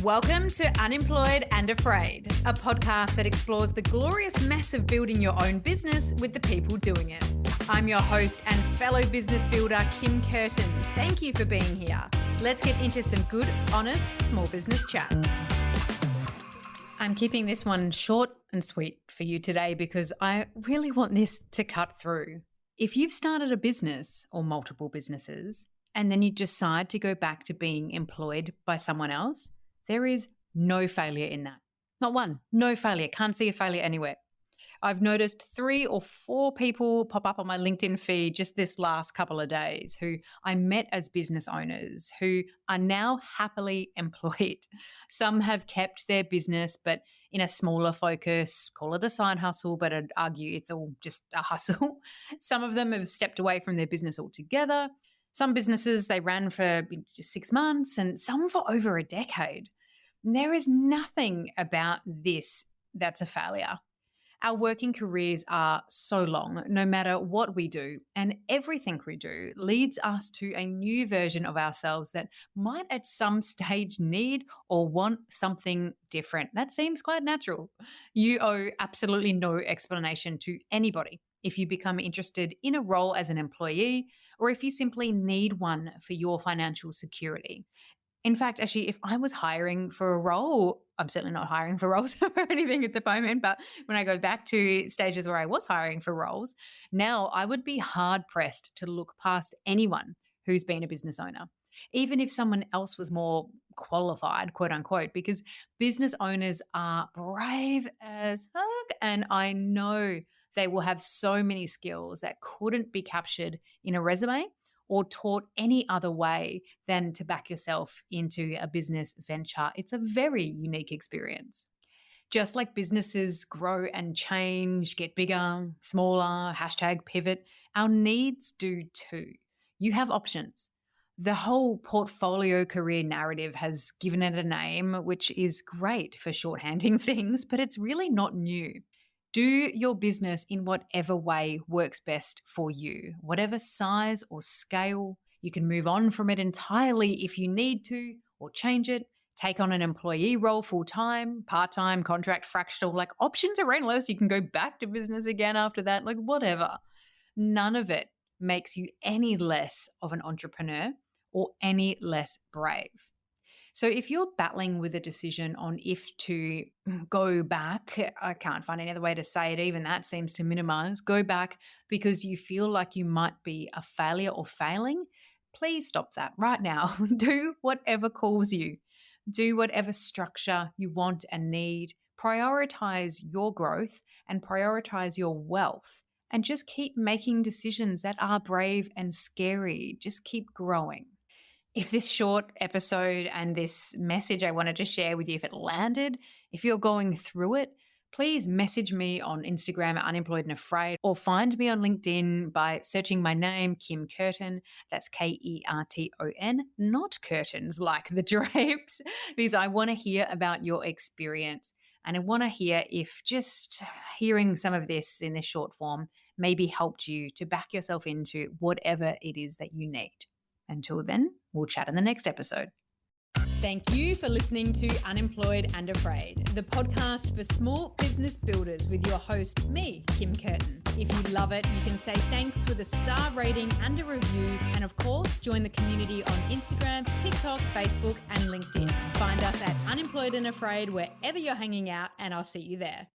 Welcome to Unemployed and Afraid, a podcast that explores the glorious mess of building your own business with the people doing it. I'm your host and fellow business builder, Kim Kerton. Thank you for being here. Let's get into some good, honest, small business chat. I'm keeping this one short and sweet for you today because I really want this to cut through. If you've started a business or multiple businesses, and then you decide to go back to being employed by someone else, there is no failure in that. Not one, no failure. Can't see a failure anywhere. I've noticed 3 or 4 people pop up on my LinkedIn feed just this last couple of days who I met as business owners who are now happily employed. Some have kept their business, but in a smaller focus, call it a side hustle, but I'd argue it's all just a hustle. Some of them have stepped away from their business altogether. Some businesses they ran for 6 months and some for over a decade. There is nothing about this that's a failure. Our working careers are so long, no matter what we do, and everything we do leads us to a new version of ourselves that might at some stage need or want something different. That seems quite natural. You owe absolutely no explanation to anybody if you become interested in a role as an employee or if you simply need one for your financial security. In fact, actually, if I was hiring for a role, I'm certainly not hiring for roles or anything at the moment, but when I go back to stages where I was hiring for roles, now I would be hard pressed to look past anyone who's been a business owner, even if someone else was more qualified, quote unquote, because business owners are brave as fuck. And I know they will have so many skills that couldn't be captured in a resume or taught any other way than to back yourself into a business venture. It's a very unique experience. Just like businesses grow and change, get bigger, smaller, #pivot, our needs do too. You have options. The whole portfolio career narrative has given it a name, which is great for shorthanding things, but it's really not new. Do your business in whatever way works best for you, whatever size or scale. You can move on from it entirely if you need to, or change it, take on an employee role full-time, part-time, contract, fractional, like options are endless. You can go back to business again after that, like whatever. None of it makes you any less of an entrepreneur or any less brave. So if you're battling with a decision on if to go back, I can't find any other way to say it, even that seems to minimize, go back because you feel like you might be a failure or failing, please stop that right now. Do whatever calls you. Do whatever structure you want and need. Prioritize your growth and prioritize your wealth. And just keep making decisions that are brave and scary. Just keep growing. If this short episode and this message I wanted to share with you, if it landed, if you're going through it, please message me on Instagram at Unemployed and Afraid or find me on LinkedIn by searching my name, Kim Kerton. That's Kerton, not curtains like the drapes, because I want to hear about your experience. And I want to hear if just hearing some of this in this short form maybe helped you to back yourself into whatever it is that you need. Until then, we'll chat in the next episode. Thank you for listening to Unemployed and Afraid, the podcast for small business builders with your host, me, Kim Kerton. If you love it, you can say thanks with a star rating and a review. And of course, join the community on Instagram, TikTok, Facebook, and LinkedIn. Find us at Unemployed and Afraid wherever you're hanging out, and I'll see you there.